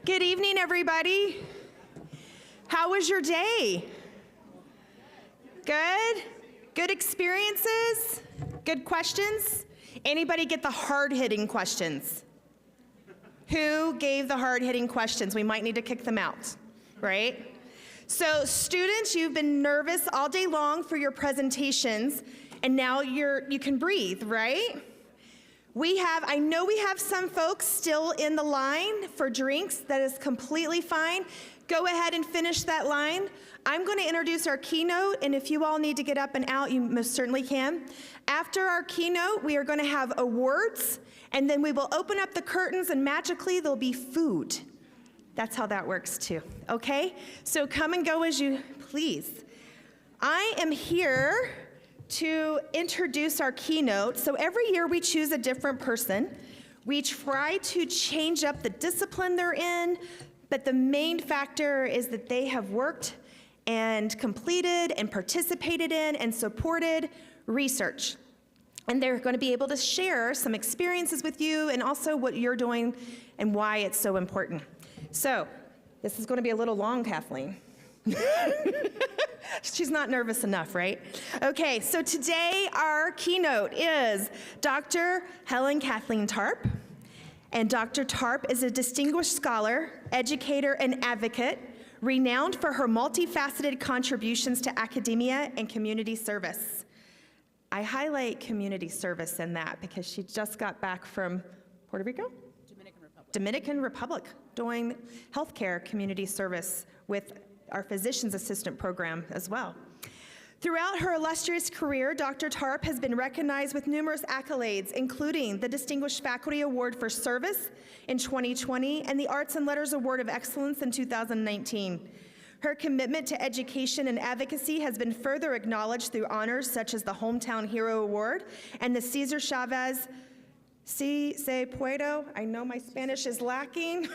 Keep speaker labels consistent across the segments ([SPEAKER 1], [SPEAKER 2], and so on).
[SPEAKER 1] Good evening, everybody. How was your day? Good? Good experiences? Good questions? Anybody get the hard-hitting questions? Who gave the hard-hitting questions? We might need to kick them out, right? So students, you've been nervous all day long for your presentations, and now you can breathe, right? I know we have some folks still in the line for drinks. That is completely fine. Go ahead and finish that line. I'm going to introduce our keynote, and if you all need to get up and out, you most certainly can. After our keynote, we are going to have awards, and then we will open up the curtains, and magically there'll be food. That's how that works too, okay? So come and go as you please. I am here to introduce our keynote. So every year we choose a different person. We try to change up the discipline they're in, but the main factor is that they have worked and completed and participated in and supported research. And they're going to be able to share some experiences with you and also what you're doing and why it's so important. So this is going to be a little long, Kathleen. She's not nervous enough, right? Okay, so today our keynote is Dr. Helen Kathleen Tarp. And Dr. Tarp is a distinguished scholar, educator, and advocate, renowned for her multifaceted contributions to academia and community service. I highlight community service in that because she just got back from Puerto Rico? Dominican Republic, doing healthcare community service with our physician's assistant program as well. Throughout her illustrious career, Dr. Tarp has been recognized with numerous accolades, including the Distinguished Faculty Award for Service in 2020 and the Arts and Letters Award of Excellence in 2019. Her commitment to education and advocacy has been further acknowledged through honors such as the Hometown Hero Award and the Cesar Chavez Si se puedo, I know my Spanish is lacking,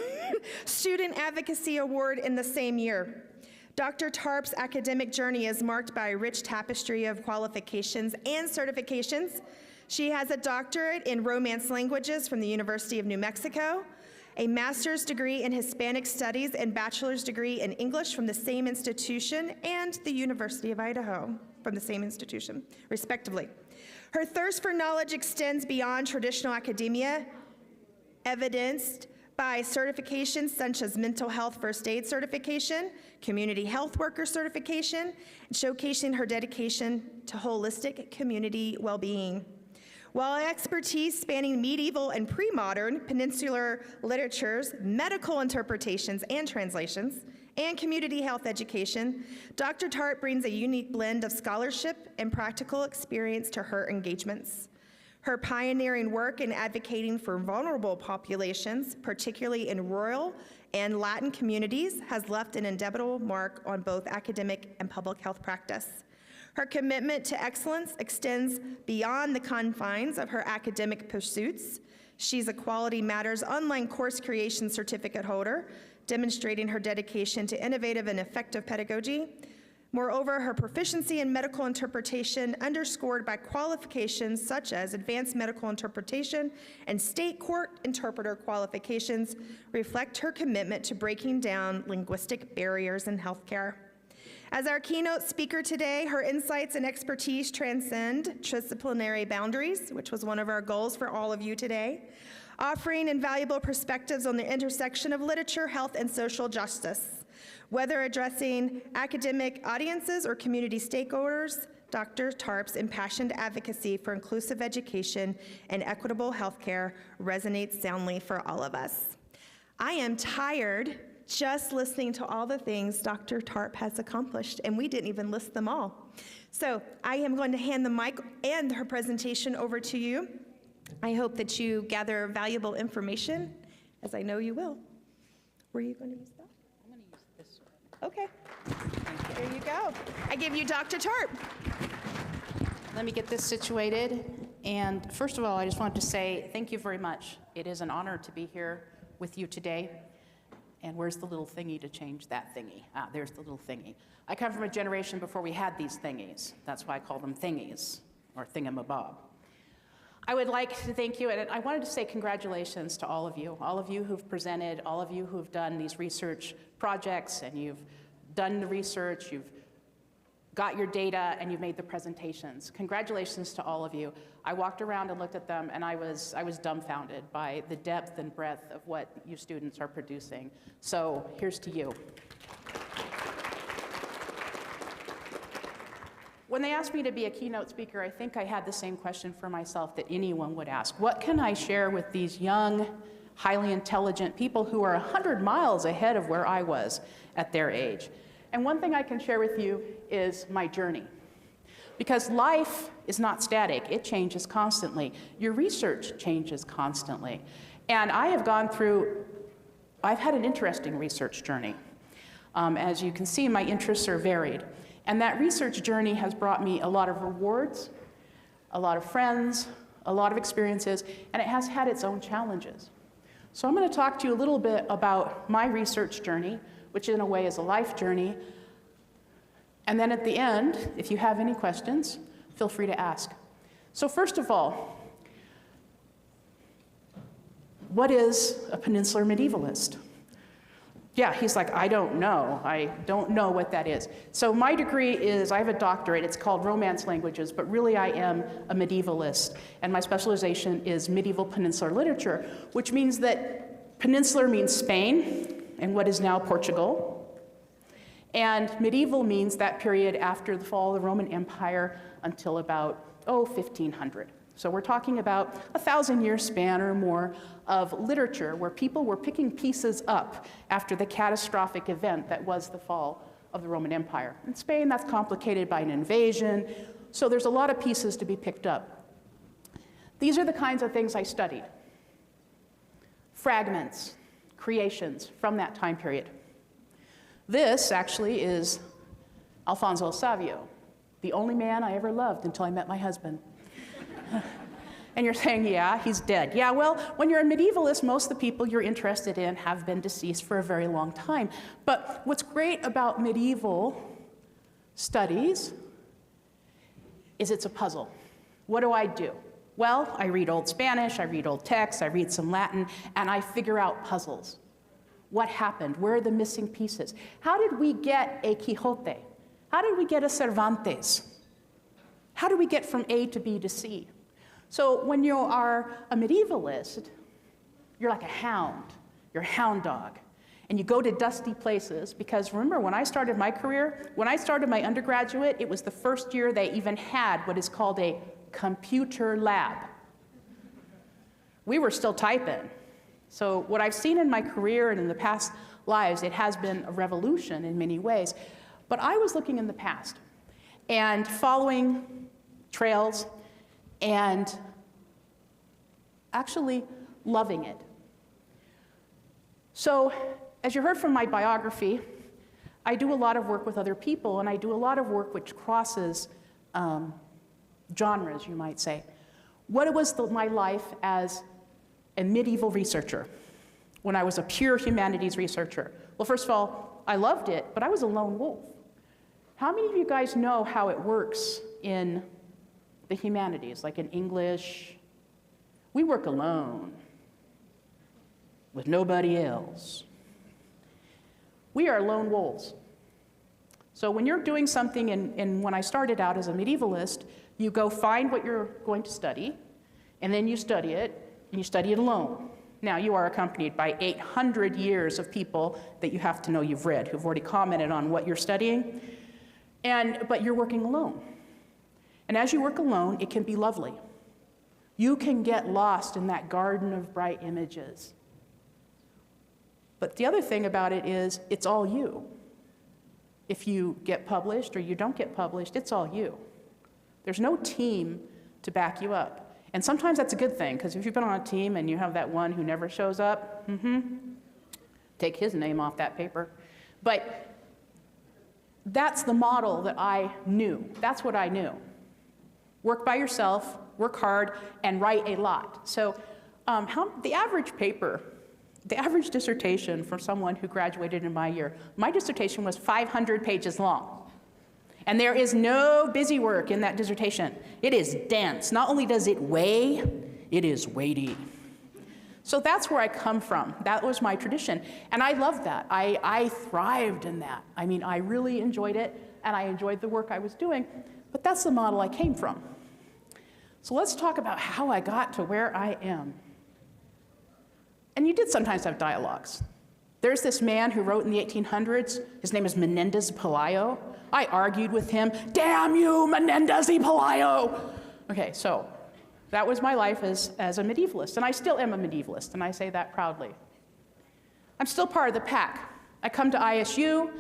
[SPEAKER 1] Student Advocacy Award in the same year. Dr. Tarp's academic journey is marked by a rich tapestry of qualifications and certifications. She has a doctorate in Romance languages from the University of New Mexico, a master's degree in Hispanic Studies and bachelor's degree in English from the same institution, and the University of Idaho from the same institution, respectively. Her thirst for knowledge extends beyond traditional academia, evidenced by certifications such as mental health first aid certification, community health worker certification, and showcasing her dedication to holistic community well-being. While expertise spanning medieval and pre-modern peninsular literatures, medical interpretations and translations, and community health education, Dr. Tarp brings a unique blend of scholarship and practical experience to her engagements. Her pioneering work in advocating for vulnerable populations, particularly in rural and Latin communities, has left an indelible mark on both academic and public health practice. Her commitment to excellence extends beyond the confines of her academic pursuits. She's a Quality Matters online course creation certificate holder, demonstrating her dedication to innovative and effective pedagogy. Moreover, her proficiency in medical interpretation, underscored by qualifications such as advanced medical interpretation and state court interpreter qualifications, reflect her commitment to breaking down linguistic barriers in healthcare. As our keynote speaker today, her insights and expertise transcend disciplinary boundaries, which was one of our goals for all of you today, offering invaluable perspectives on the intersection of literature, health, and social justice. Whether addressing academic audiences or community stakeholders, Dr. Tarp's impassioned advocacy for inclusive education and equitable healthcare resonates soundly for all of us. I am tired just listening to all the things Dr. Tarp has accomplished, and we didn't even list them all. So I am going to hand the mic and her presentation over to you. I hope that you gather valuable information, as I know you will. Were you going to use that?
[SPEAKER 2] I'm going to use this one.
[SPEAKER 1] Okay. There you go. I give you Dr. Tarp.
[SPEAKER 2] Let me get this situated. And first of all, I just want to say thank you very much. It is an honor to be here with you today. And where's the little thingy to change that thingy? Ah, there's the little thingy. I come from a generation before we had these thingies. That's why I call them thingies, or thingamabob. I would like to thank you, and I wanted to say congratulations to all of you who've presented, all of you who've done these research projects, and you've done the research, you've got your data, and you've made the presentations. Congratulations to all of you. I walked around and looked at them, and I was dumbfounded by the depth and breadth of what you students are producing. So here's to you. When they asked me to be a keynote speaker, I think I had the same question for myself that anyone would ask. What can I share with these young, highly intelligent people who are 100 miles ahead of where I was at their age? And one thing I can share with you is my journey. Because life is not static, it changes constantly. Your research changes constantly. And I've had an interesting research journey. As you can see, my interests are varied. And that research journey has brought me a lot of rewards, a lot of friends, a lot of experiences, and it has had its own challenges. So I'm going to talk to you a little bit about my research journey, which in a way is a life journey. And then at the end, if you have any questions, feel free to ask. So first of all, what is a peninsular medievalist? Yeah, he's like, I don't know what that is. So my degree is, I have a doctorate, it's called Romance Languages, but really I am a medievalist, and my specialization is medieval peninsular literature, which means that peninsular means Spain, and what is now Portugal, and medieval means that period after the fall of the Roman Empire until about, 1500. So we're talking about a 1,000-year span or more of literature where people were picking pieces up after the catastrophic event that was the fall of the Roman Empire. In Spain, that's complicated by an invasion, so there's a lot of pieces to be picked up. These are the kinds of things I studied. Fragments, creations from that time period. This actually is Alfonso Savio, the only man I ever loved until I met my husband. And you're saying, yeah, he's dead. Yeah, well, when you're a medievalist, most of the people you're interested in have been deceased for a very long time. But what's great about medieval studies is it's a puzzle. What do? Well, I read Old Spanish, I read Old texts, I read some Latin, and I figure out puzzles. What happened? Where are the missing pieces? How did we get a Quixote? How did we get a Cervantes? How do we get from A to B to C? So when you are a medievalist, you're like a hound. You're a hound dog. And you go to dusty places, because remember, when I started my career, when I started my undergraduate, it was the first year they even had what is called a computer lab. We were still typing. So what I've seen in my career and in the past lives, it has been a revolution in many ways. But I was looking in the past and following trails and actually loving it. So, as you heard from my biography, I do a lot of work with other people, and I do a lot of work which crosses genres, you might say. What was my life as a medieval researcher when I was a pure humanities researcher? Well, first of all, I loved it, but I was a lone wolf. How many of you guys know how it works in the humanities, like in English? We work alone with nobody else. We are lone wolves. So when you're doing something, and when I started out as a medievalist, you go find what you're going to study, and then you study it, and you study it alone. Now, you are accompanied by 800 years of people that you have to know you've read, who've already commented on what you're studying, but you're working alone. And as you work alone, it can be lovely. You can get lost in that garden of bright images. But the other thing about it is, it's all you. If you get published or you don't get published, it's all you. There's no team to back you up. And sometimes that's a good thing, because if you've been on a team and you have that one who never shows up, take his name off that paper. But that's the model that I knew. That's what I knew. Work by yourself, work hard, and write a lot. So the average paper, the average dissertation for someone who graduated in my year, my dissertation was 500 pages long. And there is no busy work in that dissertation. It is dense. Not only does it weigh, it is weighty. So that's where I come from. That was my tradition. And I loved that. I thrived in that. I mean, I really enjoyed it, and I enjoyed the work I was doing. But that's the model I came from. So let's talk about how I got to where I am. And you did sometimes have dialogues. There's this man who wrote in the 1800s. His name is Menendez Pelayo. I argued with him. Damn you, Menendez y Pelayo! Okay, so that was my life as a medievalist, and I still am a medievalist, and I say that proudly. I'm still part of the pack. I come to ISU.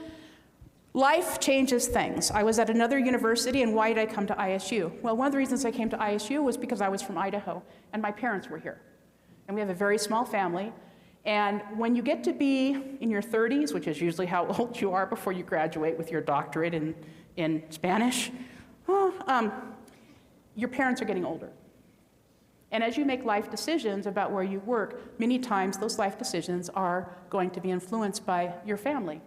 [SPEAKER 2] Life changes things. I was at another university, and why did I come to ISU? Well, one of the reasons I came to ISU was because I was from Idaho, and my parents were here. And we have a very small family, and when you get to be in your 30s, which is usually how old you are before you graduate with your doctorate in Spanish, your parents are getting older. And as you make life decisions about where you work, many times those life decisions are going to be influenced by your family.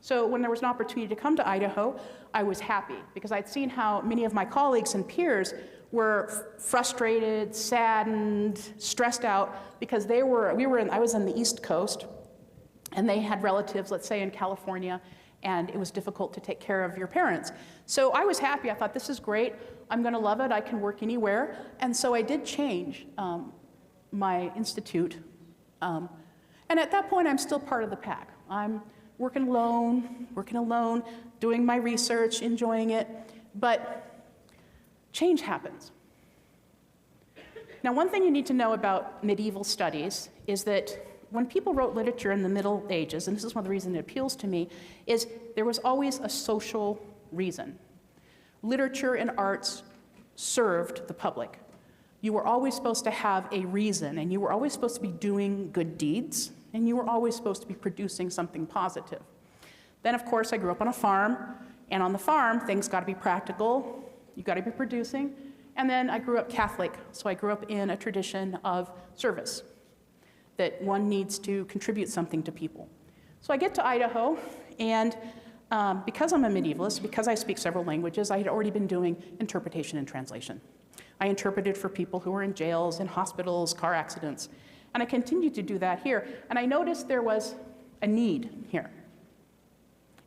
[SPEAKER 2] So when there was an opportunity to come to Idaho, I was happy because I'd seen how many of my colleagues and peers were frustrated, saddened, stressed out because I was on the East Coast, and they had relatives, let's say in California, and it was difficult to take care of your parents. So I was happy. I thought, this is great. I'm going to love it. I can work anywhere. And so I did change my institute. And at that point, I'm still part of the pack. I'm working alone, doing my research, enjoying it. But change happens. Now, one thing you need to know about medieval studies is that when people wrote literature in the Middle Ages, and this is one of the reasons it appeals to me, is there was always a social reason. Literature and arts served the public. You were always supposed to have a reason, and you were always supposed to be doing good deeds, and you were always supposed to be producing something positive. Then, of course, I grew up on a farm, and on the farm, things got to be practical. You got to be producing. And then I grew up Catholic, so I grew up in a tradition of service, that one needs to contribute something to people. So I get to Idaho, and because I'm a medievalist, because I speak several languages, I had already been doing interpretation and translation. I interpreted for people who were in jails, in hospitals, car accidents, and I continued to do that here. And I noticed there was a need here.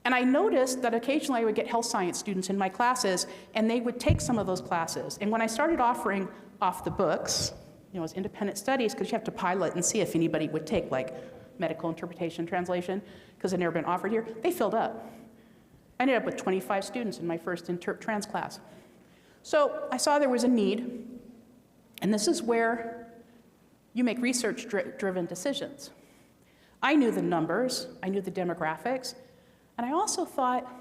[SPEAKER 2] And I noticed that occasionally I would get health science students in my classes, and they would take some of those classes. And when I started offering off the books, as independent studies, because you have to pilot and see if anybody would take like medical interpretation, translation, because they'd never been offered here, they filled up. I ended up with 25 students in my first interp trans class. So I saw there was a need, and this is where you make research-driven decisions. I knew the numbers, I knew the demographics, and I also thought,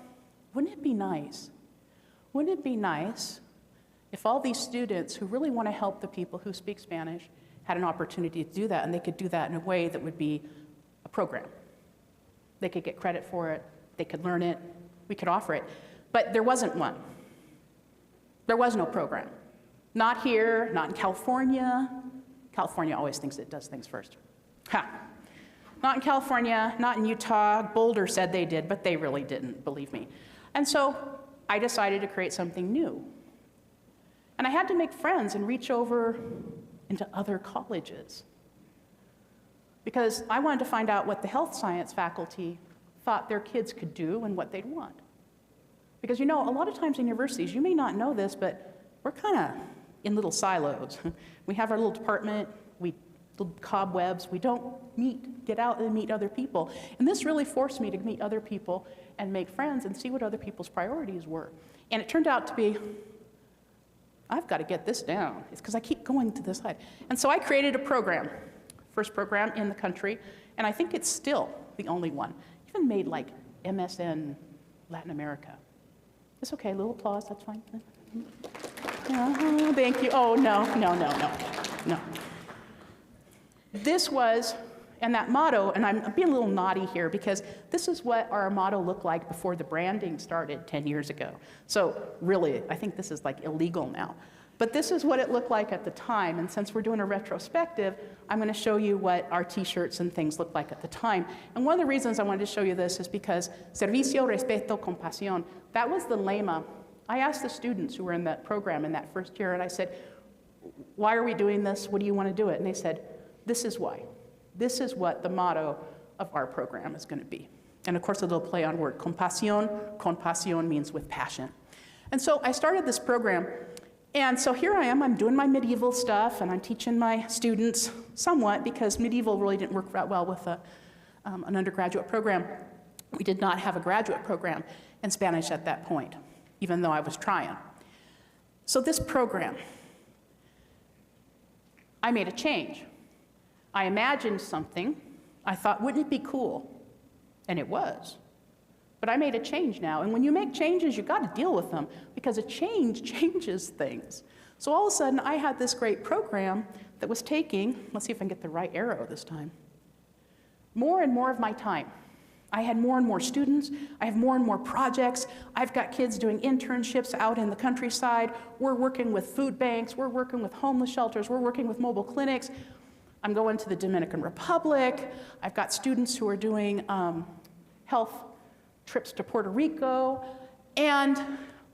[SPEAKER 2] wouldn't it be nice? Wouldn't it be nice if all these students who really want to help the people who speak Spanish had an opportunity to do that, and they could do that in a way that would be a program? They could get credit for it, they could learn it, we could offer it. But there wasn't one. There was no program. Not here, not in California. California always thinks it does things first. Ha! Not in California, not in Utah. Boulder said they did, but they really didn't, believe me. And so I decided to create something new. And I had to make friends and reach over into other colleges, because I wanted to find out what the health science faculty thought their kids could do and what they'd want. Because a lot of times in universities, you may not know this, but we're kind of in little silos. We have our little department, little cobwebs, we don't get out and meet other people. And this really forced me to meet other people and make friends and see what other people's priorities were. And it turned out to be, I've got to get this down. It's because I keep going to this side. And so I created a program, first program in the country, and I think it's still the only one. Even made like MSN Latin America. It's okay, a little applause, that's fine. Thank you. Oh, no. This was, and that motto, and I'm being a little naughty here because this is what our motto looked like before the branding started 10 years ago. So really, I think this is like illegal now. But this is what it looked like at the time, and since we're doing a retrospective, I'm going to show you what our t-shirts and things looked like at the time. And one of the reasons I wanted to show you this is because Servicio, Respeto, Compasión, that was the lema. I asked the students who were in that program in that first year, and I said, why are we doing this? What do you want to do it? And they said, this is why. This is what the motto of our program is going to be. And of course, a little play on word, compasión means with passion. And so I started this program, and so here I am, I'm doing my medieval stuff, and I'm teaching my students somewhat, because medieval really didn't work that well with an undergraduate program. We did not have a graduate program in Spanish at that point, even though I was trying. So this program, I made a change. I imagined something. I thought, wouldn't it be cool? And it was. But I made a change now, and when you make changes, you've got to deal with them, because a change changes things. So all of a sudden, I had this great program that was taking, let's see if I can get the right arrow this time, more and more of my time. I had more and more students, I have more and more projects, I've got kids doing internships out in the countryside, we're working with food banks, we're working with homeless shelters, we're working with mobile clinics, I'm going to the Dominican Republic, I've got students who are doing health trips to Puerto Rico, and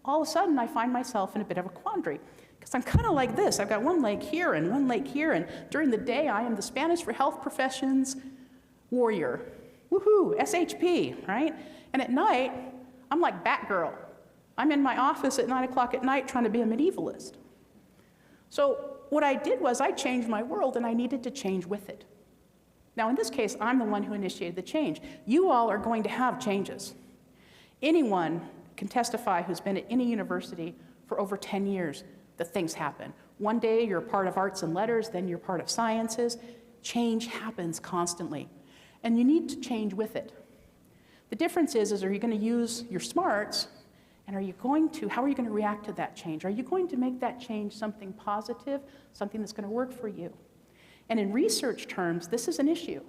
[SPEAKER 2] all of a sudden I find myself in a bit of a quandary, because I'm kind of like this. I've got one leg here and one leg here, and during the day I am the Spanish for Health Professions warrior. Woohoo, SHP, right? And at night, I'm like Batgirl. I'm in my office at 9 o'clock at night trying to be a medievalist. So what I did was I changed my world, and I needed to change with it. Now in this case, I'm the one who initiated the change. You all are going to have changes. Anyone can testify who's been at any university for over 10 years that things happen. One day you're a part of arts and letters, then you're part of sciences. Change happens constantly, and you need to change with it. The difference is are you going to use your smarts, and how are you going to react to that change? Are you going to make that change something positive, something that's going to work for you? And in research terms, this is an issue.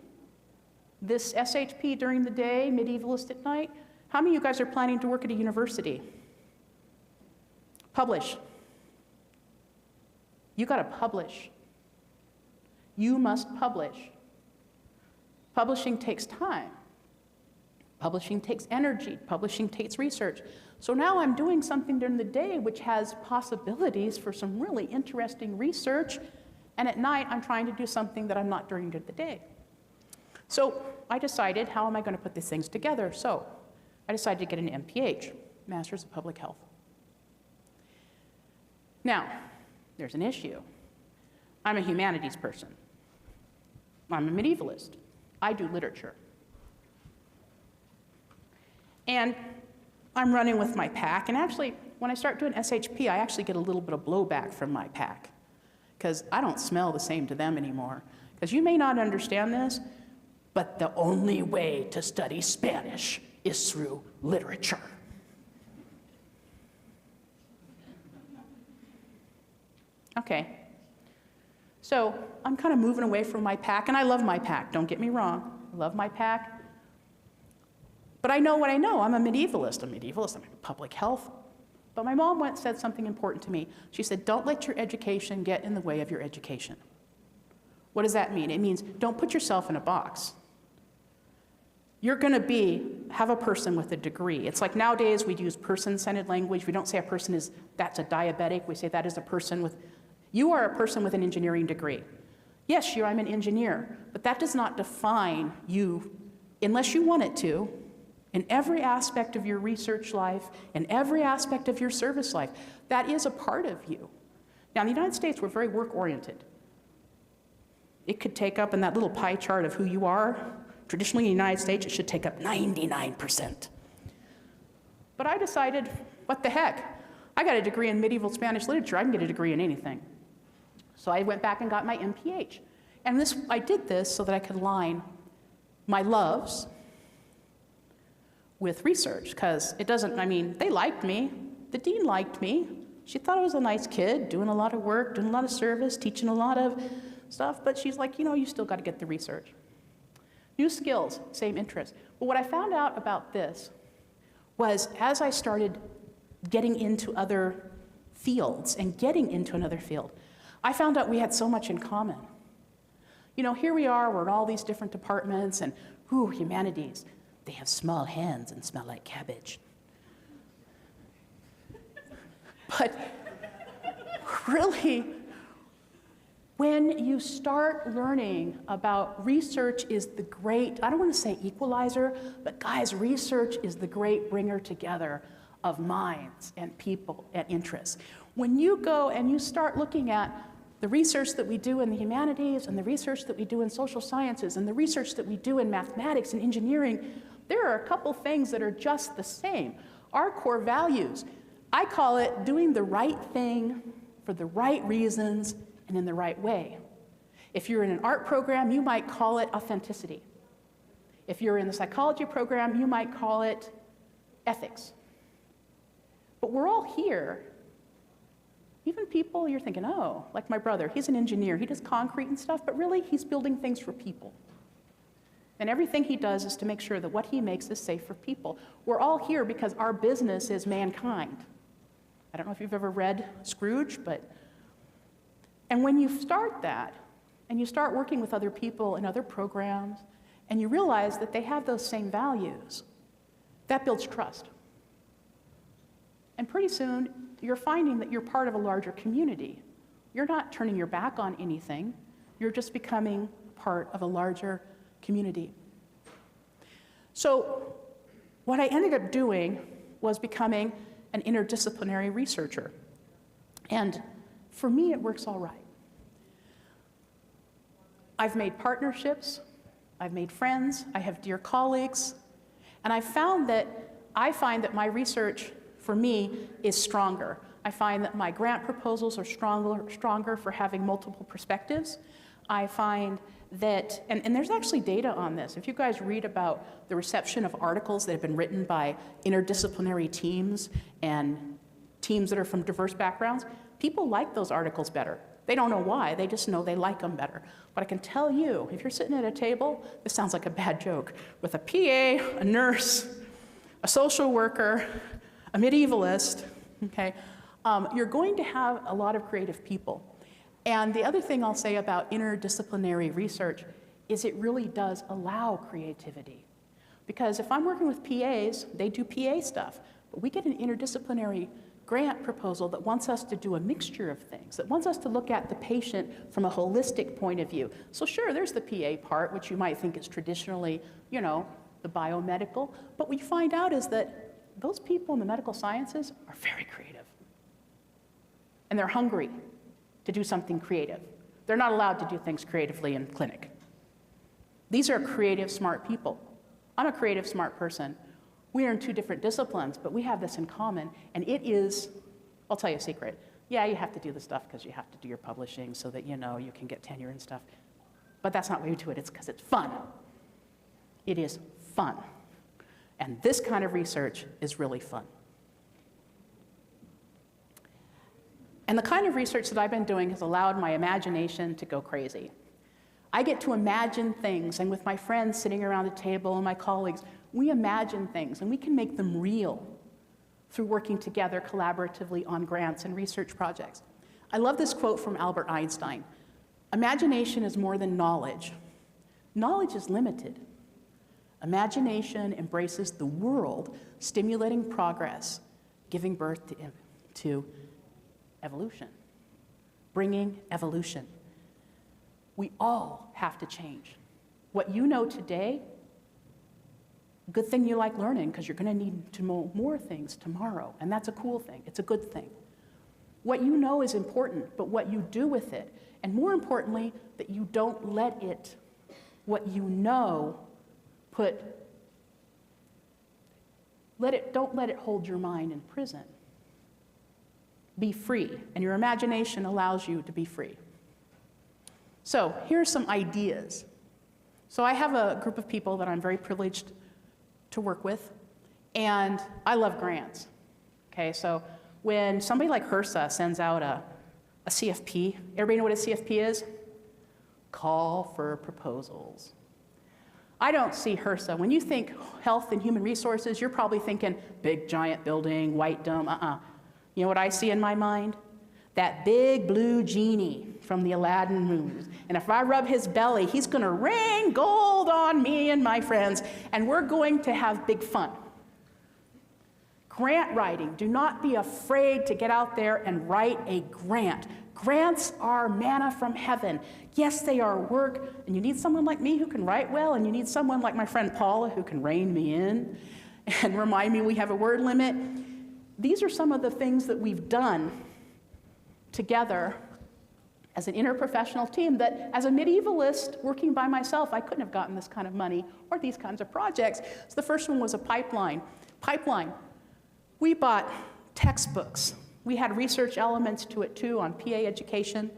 [SPEAKER 2] This SHP during the day, medievalist at night, how many of you guys are planning to work at a university? Publish. You got to publish. You must publish. Publishing takes time. Publishing takes energy. Publishing takes research. So now I'm doing something during the day which has possibilities for some really interesting research, and at night I'm trying to do something that I'm not doing during the day. So I decided, how am I going to put these things together? So I decided to get an MPH, Master's of Public Health. Now, there's an issue. I'm a humanities person. I'm a medievalist. I do literature. And I'm running with my pack, and actually, when I start doing SHP, I actually get a little bit of blowback from my pack, because I don't smell the same to them anymore. Because you may not understand this, but the only way to study Spanish is through literature. Okay, so I'm kind of moving away from my pack, and I love my pack, don't get me wrong. I love my pack. But I know what I know. I'm a medievalist. I'm in public health. But my mom once said something important to me. She said, don't let your education get in the way of your education. What does that mean? It means don't put yourself in a box. You're going to have a person with a degree. It's like nowadays we use person-centered language. We don't say a person that's a diabetic. We say that is a person with, you are a person with an engineering degree. Yes, I'm an engineer, but that does not define you unless you want it to. In every aspect of your research life, in every aspect of your service life, that is a part of you. Now, in the United States, we're very work-oriented. It could take up in that little pie chart of who you are. Traditionally, in the United States, it should take up 99%. But I decided, what the heck? I got a degree in medieval Spanish literature. I can get a degree in anything. So I went back and got my MPH. And I did this so that I could align my loves with research, because they liked me. The dean liked me. She thought I was a nice kid, doing a lot of work, doing a lot of service, teaching a lot of stuff, but she's like, you still got to get the research. New skills, same interest. But what I found out about this was, as I started getting into other fields and getting into another field, I found out we had so much in common. You know, here we are, we're in all these different departments, and humanities, they have small hands and smell like cabbage. But really, when you start learning about research is the great, I don't want to say equalizer, but guys, research is the great bringer together of minds and people and interests. When you go and you start looking at the research that we do in the humanities and the research that we do in social sciences and the research that we do in mathematics and engineering, there are a couple things that are just the same. Our core values, I call it doing the right thing for the right reasons and in the right way. If you're in an art program, you might call it authenticity. If you're in the psychology program, you might call it ethics. But we're all here. Even people you're thinking, oh, like my brother, he's an engineer, he does concrete and stuff, but really he's building things for people. And everything he does is to make sure that what he makes is safe for people. We're all here because our business is mankind. I don't know if you've ever read Scrooge, and when you start that, and you start working with other people in other programs, and you realize that they have those same values, that builds trust. And pretty soon, you're finding that you're part of a larger community. You're not turning your back on anything. You're just becoming part of a larger community. So what I ended up doing was becoming an interdisciplinary researcher. And for me, it works all right. I've made partnerships, I've made friends, I have dear colleagues, and I find that my research, for me, is stronger. I find that my grant proposals are stronger for having multiple perspectives. I find that, and there's actually data on this. If you guys read about the reception of articles that have been written by interdisciplinary teams and teams that are from diverse backgrounds, people like those articles better. They don't know why, they just know they like them better. But I can tell you, if you're sitting at a table, this sounds like a bad joke, with a PA, a nurse, a social worker, a medievalist, okay, you're going to have a lot of creative people. And the other thing I'll say about interdisciplinary research is it really does allow creativity. Because if I'm working with PAs, they do PA stuff, but we get an interdisciplinary grant proposal that wants us to do a mixture of things, that wants us to look at the patient from a holistic point of view. So sure, there's the PA part, which you might think is traditionally, you know, the biomedical, but what you find out is that those people in the medical sciences are very creative. And they're hungry to do something creative. They're not allowed to do things creatively in clinic. These are creative, smart people. I'm a creative, smart person. We are in two different disciplines, but we have this in common, and it is, I'll tell you a secret. Yeah, you have to do the stuff because you have to do your publishing so that, you know, you can get tenure and stuff. But that's not why you do it, it's because it's fun. It is fun. And this kind of research is really fun. And the kind of research that I've been doing has allowed my imagination to go crazy. I get to imagine things, and with my friends sitting around the table and my colleagues, we imagine things, and we can make them real through working together collaboratively on grants and research projects. I love this quote from Albert Einstein. Imagination is more than knowledge. Knowledge is limited. Imagination embraces the world, stimulating progress, giving birth to evolution, bringing evolution. We all have to change. What you know today, good thing you like learning, because you're going to need to know more things tomorrow, and that's a cool thing. It's a good thing. What you know is important, but what you do with it, and more importantly, that you don't let it, what you know, don't let it hold your mind in prison. Be free, and your imagination allows you to be free. So here's some ideas. So I have a group of people that I'm very privileged to work with, and I love grants. Okay, so when somebody like HRSA sends out a CFP, everybody know what a CFP is? Call for proposals. I don't see HRSA. When you think health and human resources, you're probably thinking big giant building, white dome, You know what I see in my mind? That big blue genie from the Aladdin movies. And if I rub his belly, he's going to rain gold on me and my friends, and we're going to have big fun. Grant writing. Do not be afraid to get out there and write a grant. Grants are manna from heaven. Yes, they are work, and you need someone like me who can write well, and you need someone like my friend Paula who can rein me in and remind me we have a word limit. These are some of the things that we've done together as an interprofessional team that, as a medievalist working by myself, I couldn't have gotten this kind of money or these kinds of projects. So the first one was a pipeline. We bought textbooks. We had research elements to it too on PA education.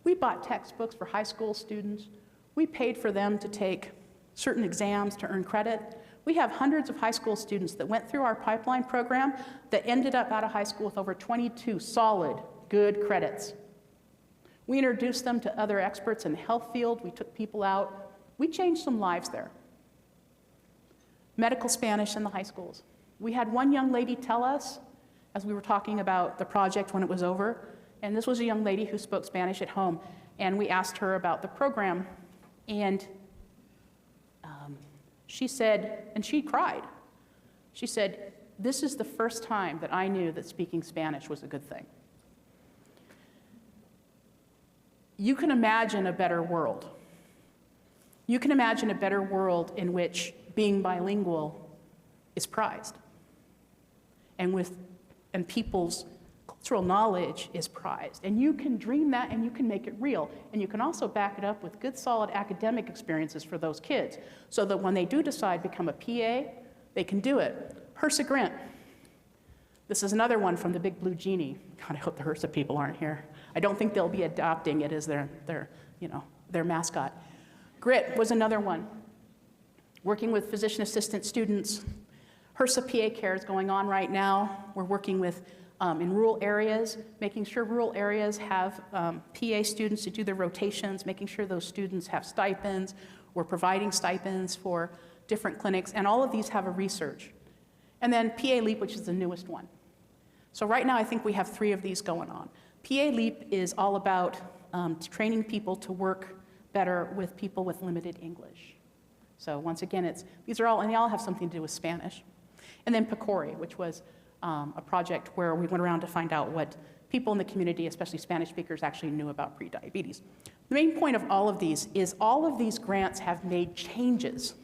[SPEAKER 2] We bought textbooks for high school students. We paid for them to take certain exams to earn credit. We have hundreds of high school students that went through our pipeline program that ended up out of high school with over 22 solid, good credits. We introduced them to other experts in the health field. We took people out. We changed some lives there. Medical Spanish in the high schools. We had one young lady tell us, as we were talking about the project when it was over, and this was a young lady who spoke Spanish at home, and we asked her about the program, and she said, and she cried, she said, "This is the first time that I knew that speaking Spanish was a good thing." You can imagine a better world. You can imagine a better world in which being bilingual is prized, and people's cultural knowledge is prized. And you can dream that, and you can make it real. And you can also back it up with good, solid academic experiences for those kids, so that when they do decide to become a PA, they can do it. HRSA grant. This is another one from the Big Blue Genie. God, I hope the HRSA people aren't here. I don't think they'll be adopting it as their mascot. GRIT was another one. Working with physician assistant students. HRSA PA care is going on right now. We're working with in rural areas, making sure rural areas have PA students to do their rotations, making sure those students have stipends. We're providing stipends for different clinics, and all of these have a research. And then PA LEAP, which is the newest one. So right now, I think we have 3 of these going on. PA LEAP is all about training people to work better with people with limited English. So once again, these are all, and they all have something to do with Spanish. And then PCORI, which was a project where we went around to find out what people in the community, especially Spanish speakers, actually knew about prediabetes. The main point of all of these is all of these grants have made changes.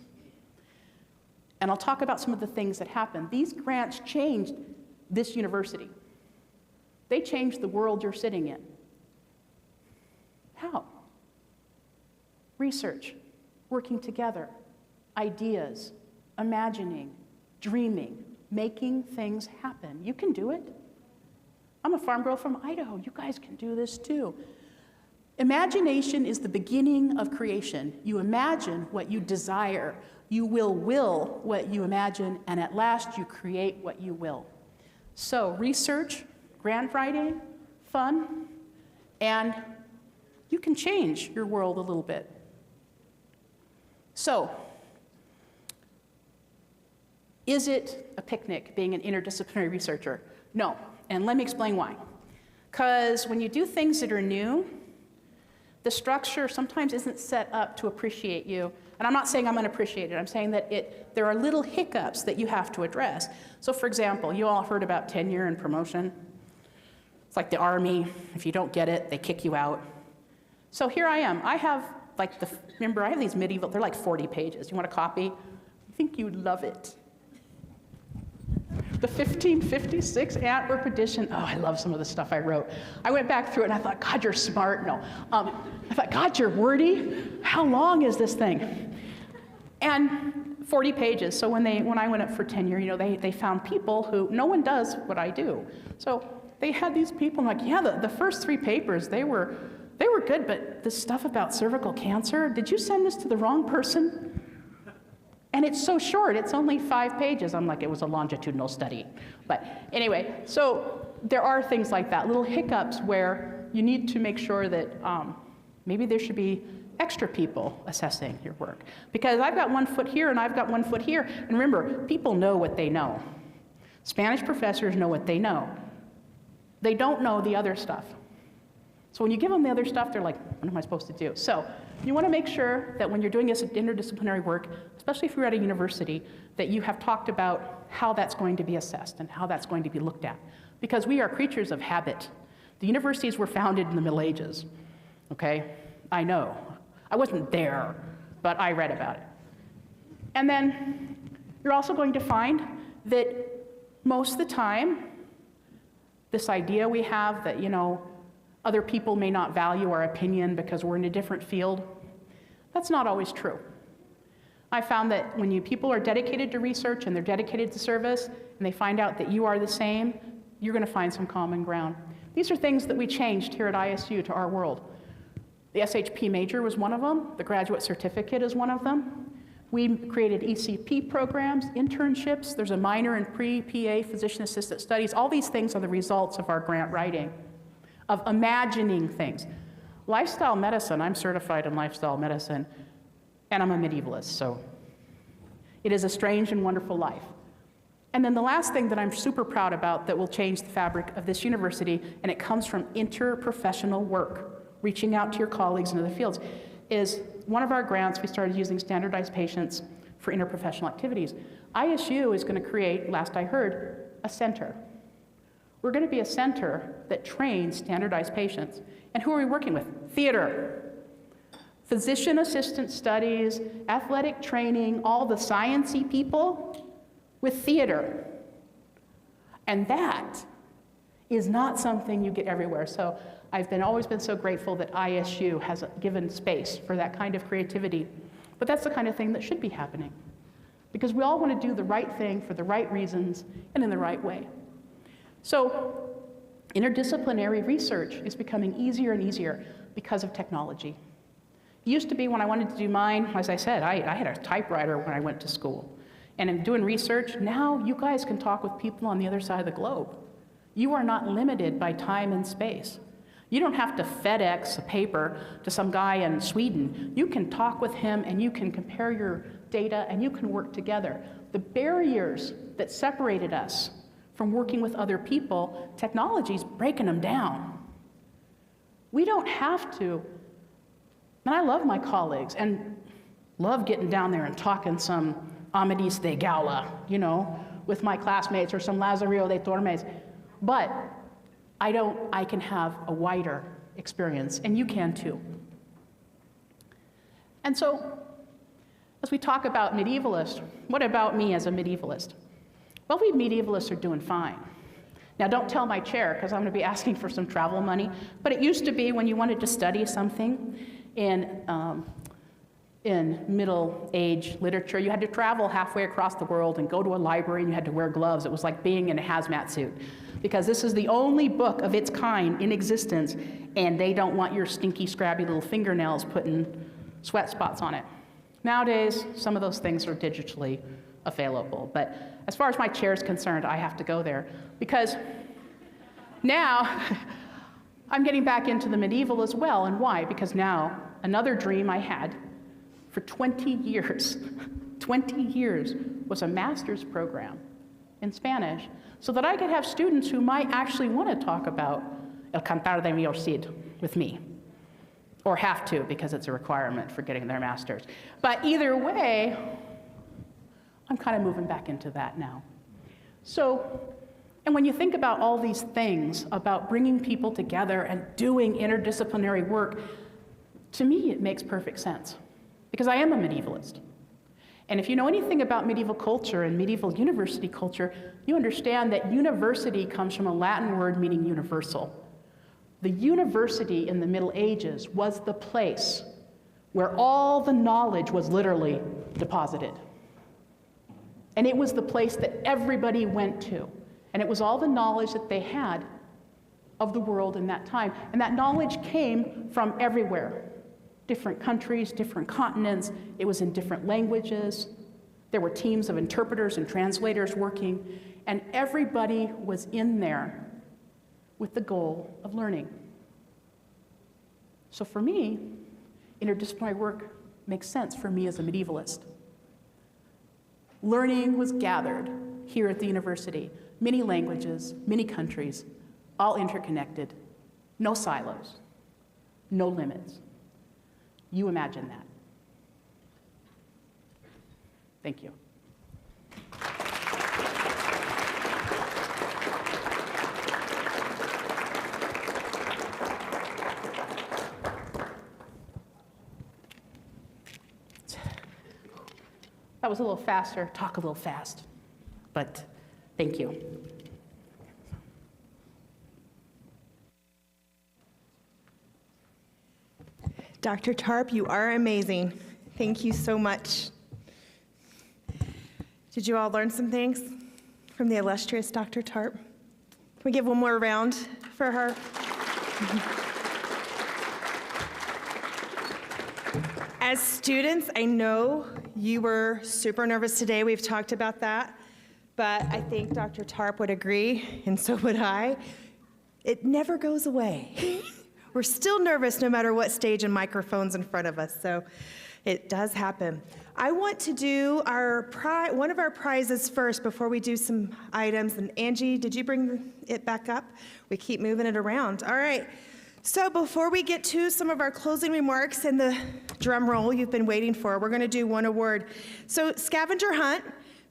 [SPEAKER 2] And I'll talk about some of the things that happened. These grants changed this university. They changed the world you're sitting in. How? Research, working together, ideas, imagining, dreaming, making things happen. You can do it. I'm a farm girl from Idaho. You guys can do this too. Imagination is the beginning of creation. You imagine what you desire. You will what you imagine, and at last you create what you will. So research, grant writing, fun, and you can change your world a little bit. So, is it a picnic being an interdisciplinary researcher? No, and let me explain why. Because when you do things that are new, the structure sometimes isn't set up to appreciate you. And I'm not saying I'm unappreciated, I'm saying that there are little hiccups that you have to address. So for example, you all heard about tenure and promotion. It's like the Army. If you don't get it, they kick you out. So here I am. I have remember I have these medieval, they're like 40 pages. You want a copy? I think you'd love it. The 1556 Antwerp edition. Oh, I love some of the stuff I wrote. I went back through it and I thought, God, you're smart. No. I thought, God, you're wordy. How long is this thing? And 40 pages. So when I went up for tenure, they found people who, no one does what I do. So they had these people, I'm like, yeah, the first 3 papers, they were good, but this stuff about cervical cancer, did you send this to the wrong person? And it's so short, it's only 5 pages. I'm like, it was a longitudinal study. But anyway, so there are things like that, little hiccups where you need to make sure that maybe there should be extra people assessing your work. Because I've got 1 foot here and I've got 1 foot here. And remember, people know what they know. Spanish professors know what they know. They don't know the other stuff. So when you give them the other stuff, they're like, what am I supposed to do? So you want to make sure that when you're doing this interdisciplinary work, especially if you're at a university, that you have talked about how that's going to be assessed and how that's going to be looked at. Because we are creatures of habit. The universities were founded in the Middle Ages, okay? I know. I wasn't there, but I read about it. And then you're also going to find that most of the time, this idea we have that, other people may not value our opinion because we're in a different field, that's not always true. I found that when people are dedicated to research and they're dedicated to service, and they find out that you are the same, you're going to find some common ground. These are things that we changed here at ISU to our world. The SHP major was one of them. The graduate certificate is one of them. We created ECP programs, internships. There's a minor in pre-PA physician assistant studies. All these things are the results of our grant writing, of imagining things. Lifestyle medicine, I'm certified in lifestyle medicine, and I'm a medievalist, so it is a strange and wonderful life. And then the last thing that I'm super proud about that will change the fabric of this university, and it comes from interprofessional work, reaching out to your colleagues in other fields, is one of our grants, we started using standardized patients for interprofessional activities. ISU is going to create, last I heard, a center. We're going to be a center that trains standardized patients. And who are we working with? Theater, physician assistant studies, athletic training, all the science-y people with theater. And that is not something you get everywhere. So I've always been so grateful that ISU has given space for that kind of creativity. But that's the kind of thing that should be happening. Because we all want to do the right thing for the right reasons and in the right way. So interdisciplinary research is becoming easier and easier because of technology. It used to be when I wanted to do mine, as I said, I had a typewriter when I went to school. And in doing research, now you guys can talk with people on the other side of the globe. You are not limited by time and space. You don't have to FedEx a paper to some guy in Sweden. You can talk with him and you can compare your data and you can work together. The barriers that separated us from working with other people, technology's breaking them down. We don't have to, and I love my colleagues and love getting down there and talking some Amadis de Gaula, with my classmates or some Lazarillo de Tormes, but I can have a wider experience, and you can too. And so, as we talk about medievalists, what about me as a medievalist? Well, we medievalists are doing fine. Now, don't tell my chair, because I'm going to be asking for some travel money, but it used to be when you wanted to study something in Middle Age literature, you had to travel halfway across the world and go to a library, and you had to wear gloves. It was like being in a hazmat suit, because this is the only book of its kind in existence, and they don't want your stinky, scrabby little fingernails putting sweat spots on it. Nowadays, some of those things are digitally available, but as far as my chair is concerned, I have to go there, because now I'm getting back into the medieval as well. And why? Because now another dream I had for 20 years, 20 years, was a master's program in Spanish, so that I could have students who might actually want to talk about El Cantar de mi Cid with me, or have to, because it's a requirement for getting their master's. But either way, I'm kind of moving back into that now. So, and when you think about all these things, about bringing people together and doing interdisciplinary work, to me it makes perfect sense, because I am a medievalist. And if you know anything about medieval culture and medieval university culture, you understand that university comes from a Latin word meaning universal. The university in the Middle Ages was the place where all the knowledge was literally deposited. And it was the place that everybody went to. And it was all the knowledge that they had of the world in that time. And that knowledge came from everywhere. Different countries, different continents. It was in different languages. There were teams of interpreters and translators working. And everybody was in there with the goal of learning. So for me, interdisciplinary work makes sense for me as a medievalist. Learning was gathered here at the university. Many languages, many countries, all interconnected, no silos, no limits. You imagine that. Thank you. That was a little faster, talk a little fast, but thank you.
[SPEAKER 1] Dr. Tarp, you are amazing. Thank you so much. Did you all learn some things from the illustrious Dr. Tarp? Can we give one more round for her? As students, I know you were super nervous today. We've talked about that. But I think Dr. Tarp would agree, and so would I. It never goes away. We're still nervous no matter what stage and microphone's in front of us, so it does happen. I want to do one of our prizes first before we do some items. And Angie, did you bring it back up? We keep moving it around. All right. So before we get to some of our closing remarks and the drum roll you've been waiting for, we're going to do one award. So scavenger hunt.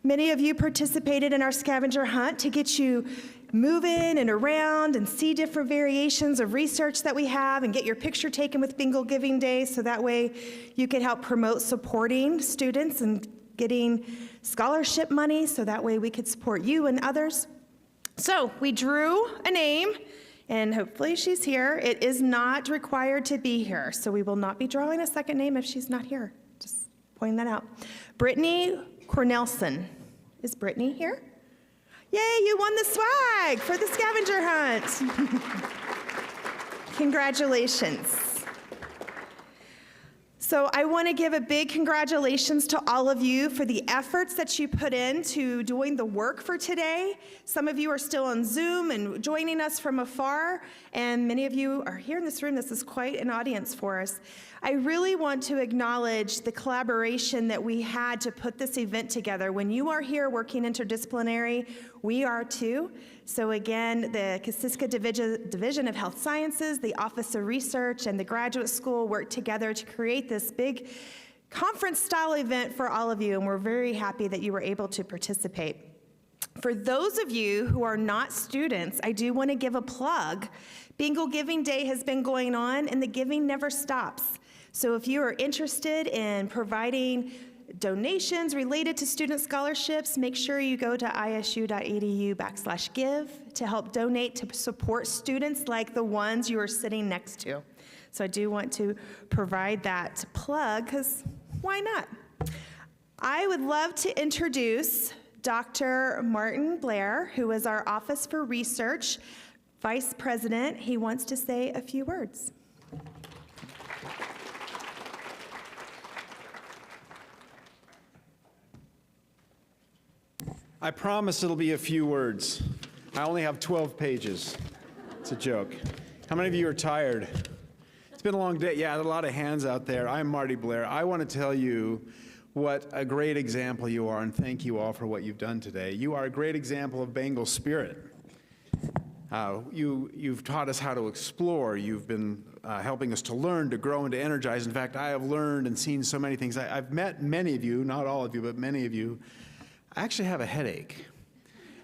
[SPEAKER 1] Many of you participated in our scavenger hunt to get you moving and around and see different variations of research that we have and get your picture taken with Bingo Giving Day, so that way you could help promote supporting students and getting scholarship money, so that way we could support you and others. So we drew a name, and hopefully she's here. It is not required to be here, so we will not be drawing a second name if she's not here. Just pointing that out. Brittany Cornelson. Is Brittany here? Yay, you won the swag for the scavenger hunt. Congratulations. So I want to give a big congratulations to all of you for the efforts that you put into doing the work for today. Some of you are still on Zoom and joining us from afar, and many of you are here in this room. This is quite an audience for us. I really want to acknowledge the collaboration that we had to put this event together. When you are here working interdisciplinary, we are too. So again, the Kasiska Division of Health Sciences, the Office of Research, and the Graduate School worked together to create this big conference-style event for all of you, and we're very happy that you were able to participate. For those of you who are not students, I do want to give a plug. Bingo Giving Day has been going on, and the giving never stops. So if you are interested in providing donations related to student scholarships, make sure you go to isu.edu/give to help donate to support students like the ones you are sitting next to. So I do want to provide that plug, because why not? I would love to introduce Dr. Martin Blair, who is our Office for Research Vice President. He wants to say a few words.
[SPEAKER 3] I promise it'll be a few words. I only have 12 pages. It's a joke. How many of you are tired? It's been a long day. Yeah, there are a lot of hands out there. I'm Marty Blair. I want to tell you what a great example you are, and thank you all for what you've done today. You are a great example of Bengal spirit. You've taught us how to explore. You've been helping us to learn, to grow, and to energize. In fact, I have learned and seen so many things. I've met many of you, not all of you, but many of you. I actually have a headache.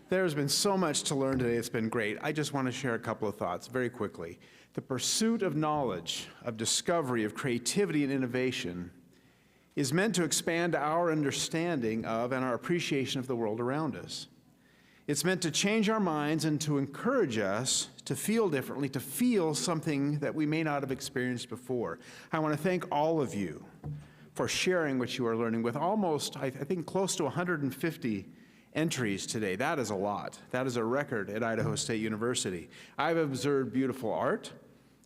[SPEAKER 3] There's been so much to learn today. It's been great. I just want to share a couple of thoughts very quickly. The pursuit of knowledge, of discovery, of creativity and innovation is meant to expand our understanding of and our appreciation of the world around us. It's meant to change our minds and to encourage us to feel differently, to feel something that we may not have experienced before. I want to thank all of you for sharing what you are learning with almost, I think, close to 150 entries today. That is a lot. That is a record at Idaho State University. I've observed beautiful art,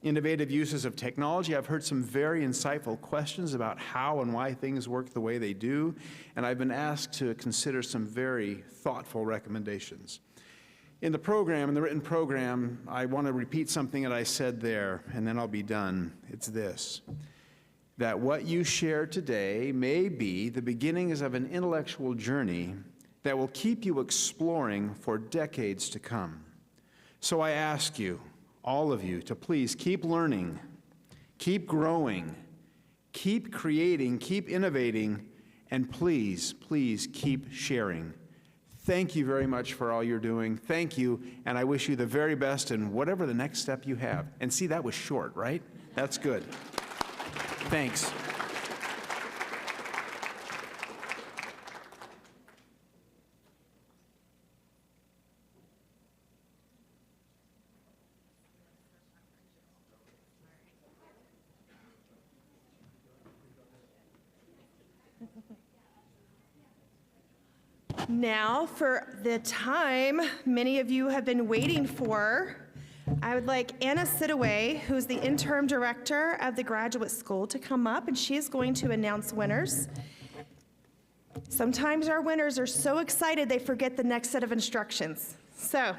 [SPEAKER 3] innovative uses of technology. I've heard some very insightful questions about how and why things work the way they do, and I've been asked to consider some very thoughtful recommendations. In the program, in the written program, I want to repeat something that I said there, and then I'll be done. It's this: that what you share today may be the beginnings of an intellectual journey that will keep you exploring for decades to come. So I ask you, all of you, to please keep learning, keep growing, keep creating, keep innovating, and please, please keep sharing. Thank you very much for all you're doing. Thank you, and I wish you the very best in whatever the next step you have. And see, that was short, right? That's good. Thanks.
[SPEAKER 1] Now, for the time many of you have been waiting for, I would like Anna Sidaway, who's the interim director of the graduate school, to come up, and she is going to announce winners. Sometimes our winners are so excited they forget the next set of instructions. So,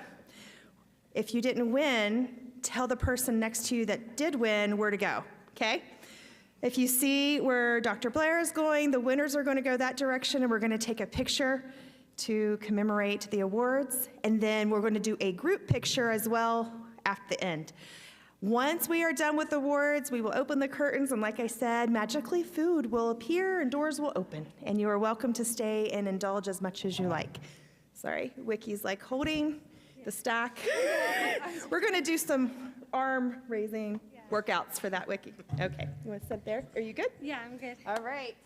[SPEAKER 1] if you didn't win, tell the person next to you that did win where to go, okay? If you see where Dr. Blair is going, the winners are going to go that direction, and we're going to take a picture to commemorate the awards, and then we're going to do a group picture as well at the end. Once we are done with awards, we will open the curtains, and like I said, magically food will appear and doors will open, and you are welcome to stay and indulge as much as you like. Sorry, Wiki's like holding the stack. We're going to do some arm raising workouts for that, Wiki. Okay, you want to sit there? Are you good?
[SPEAKER 4] Yeah, I'm good.
[SPEAKER 1] All right.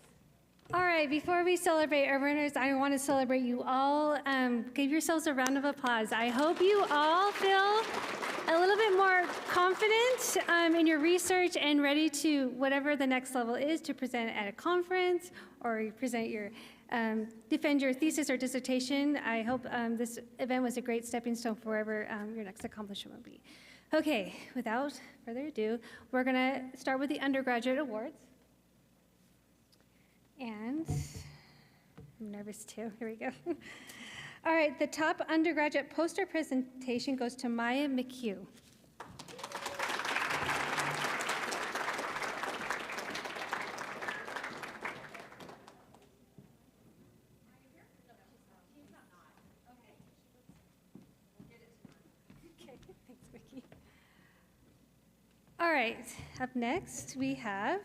[SPEAKER 4] All right, before we celebrate our winners, I want to celebrate you all. Give yourselves a round of applause. I hope you all feel a little bit more confident in your research and ready to whatever the next level is to present at a conference or present your, defend your thesis or dissertation. I hope this event was a great stepping stone for wherever your next accomplishment will be. Okay, without further ado, we're going to start with the undergraduate awards. And I'm nervous too. Here we go. All right, the top undergraduate poster presentation goes to Maya McHugh. Okay, thanks, Vicki. All right, up next we have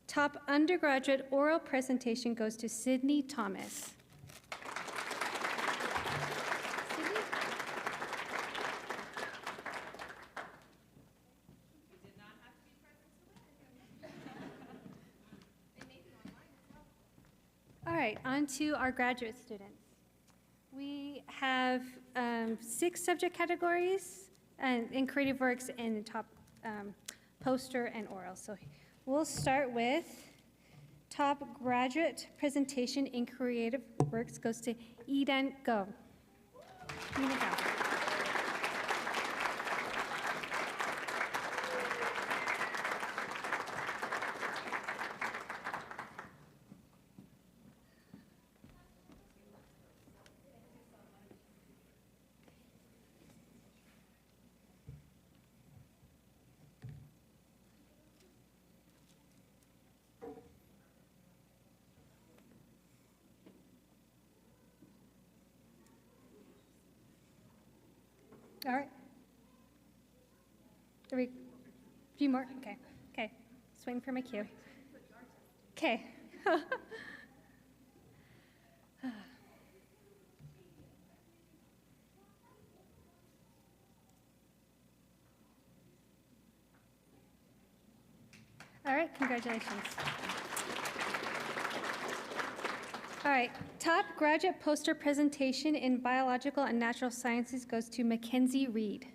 [SPEAKER 4] top undergraduate oral presentation goes to Sydney Thomas. Sydney? All right, on to our graduate students. We have 6 subject categories in creative works and the top poster and oral. So we'll start with top graduate presentation in creative works goes to Eden Go. Eden Go. All right. A few more? Okay. Okay. Just waiting for my cue. Okay. All right, congratulations. All right, top graduate poster presentation in biological and natural sciences goes to Mackenzie Reed.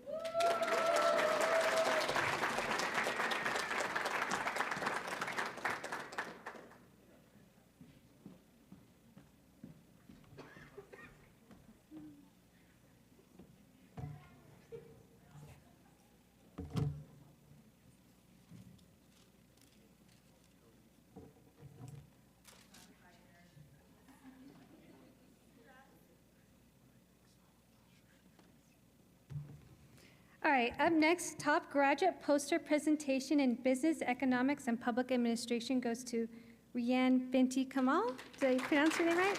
[SPEAKER 4] All right, up next, top graduate poster presentation in business, economics, and public administration goes to Rianne Binti Kamal. Did I pronounce your name right?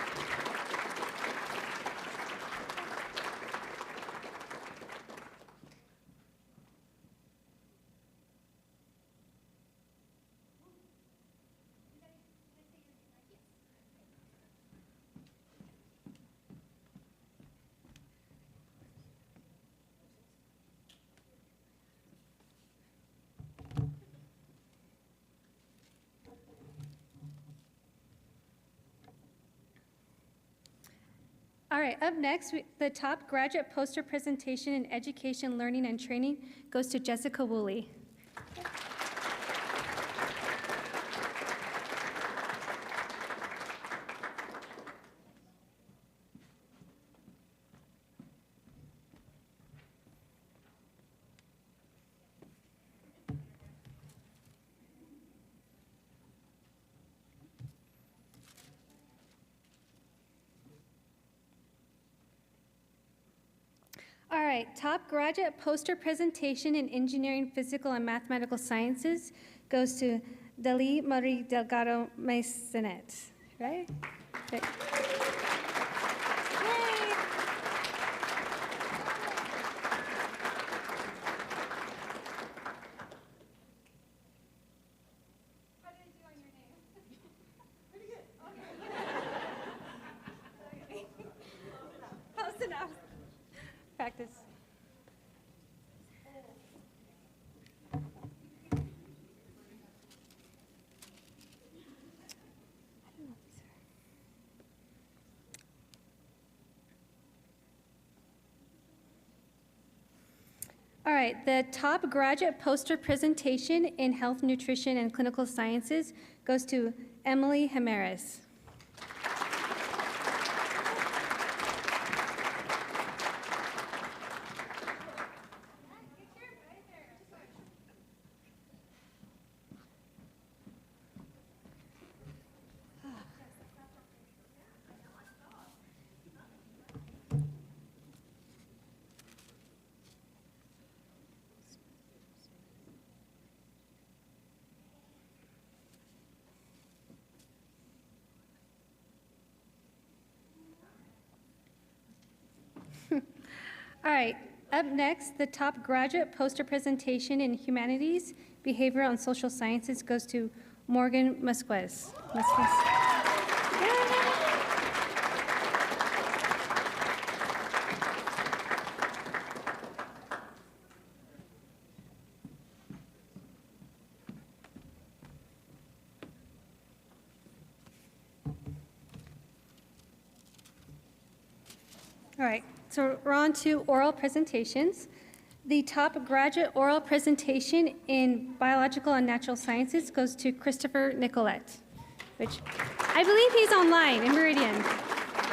[SPEAKER 4] All right, up next, the top graduate poster presentation in education, learning, and training goes to Jessica Woolley. All right, top graduate poster presentation in engineering, physical, and mathematical sciences goes to Dali Marie Delgado Maisonet, right? Okay. Yay. How did I do on your name? Pretty good. Okay. Close enough. Practice. All right, the top graduate poster presentation in health, nutrition, and clinical sciences goes to Emily Jimenez. All right, up next, the top graduate poster presentation in humanities, behavioral, and social sciences goes to Morgan Musquez. All right, so we're on to oral presentations. The top graduate oral presentation in biological and natural sciences goes to Christopher Nicolette, which I believe he's online in Meridian.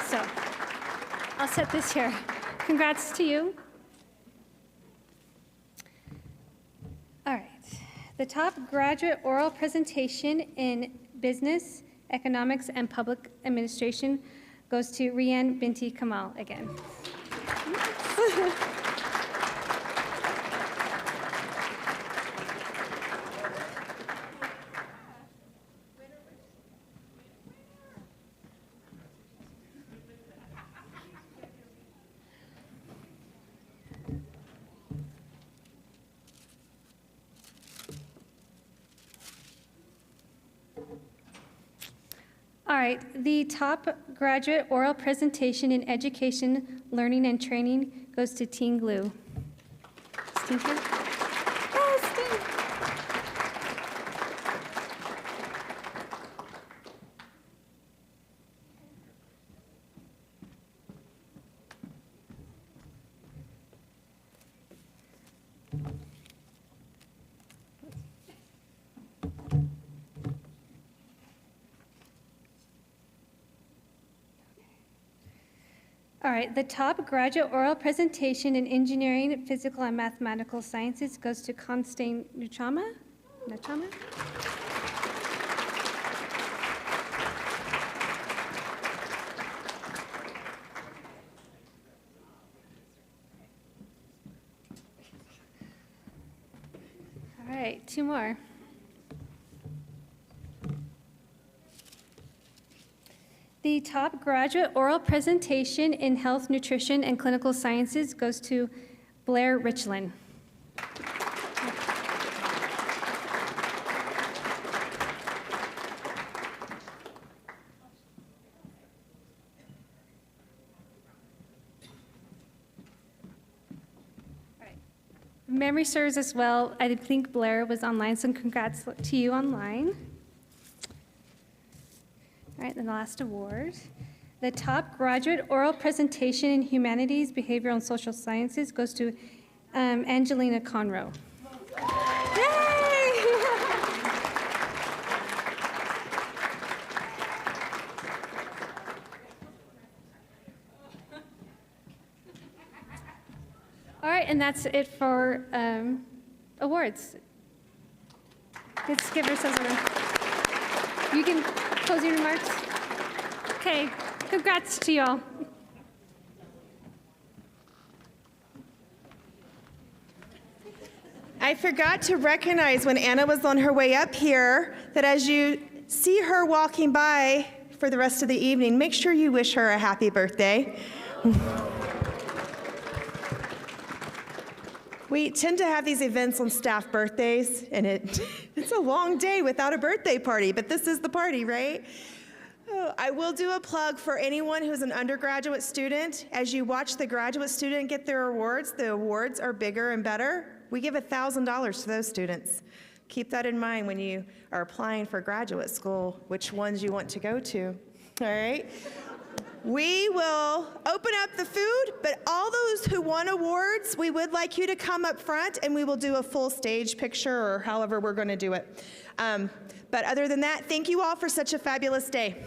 [SPEAKER 4] So I'll set this here. Congrats to you. All right, the top graduate oral presentation in business, economics, and public administration goes to Rian Binti Kamal again. All right, the top graduate oral presentation in education, learning, and training goes to Ting Lu. Is Ting here? Yes, Ting. All right, the top graduate oral presentation in engineering, physical, and mathematical sciences goes to Constantine Nuchama. All right, two more. The top graduate oral presentation in health, nutrition, and clinical sciences goes to Blair Richland. Memory serves as well. I think Blair was online, so congrats to you online. All right, then the last award. The top graduate oral presentation in humanities, behavioral, and social sciences goes to Angelina Conroe. Yay! All right, and that's it for awards. Let's give ourselves a round. You can closing remarks. Okay, congrats to y'all.
[SPEAKER 1] I forgot to recognize when Anna was on her way up here that as you see her walking by for the rest of the evening, make sure you wish her a happy birthday. We tend to have these events on staff birthdays, and it's a long day without a birthday party, but this is the party, right? Oh, I will do a plug for anyone who's an undergraduate student. As you watch the graduate student get their awards, the awards are bigger and better. We give $1,000 to those students. Keep that in mind when you are applying for graduate school, which ones you want to go to, all right? We will open up the food, but all those who won awards, we would like you to come up front and we will do a full stage picture or however we're going to do it. But other than that, thank you all for such a fabulous day.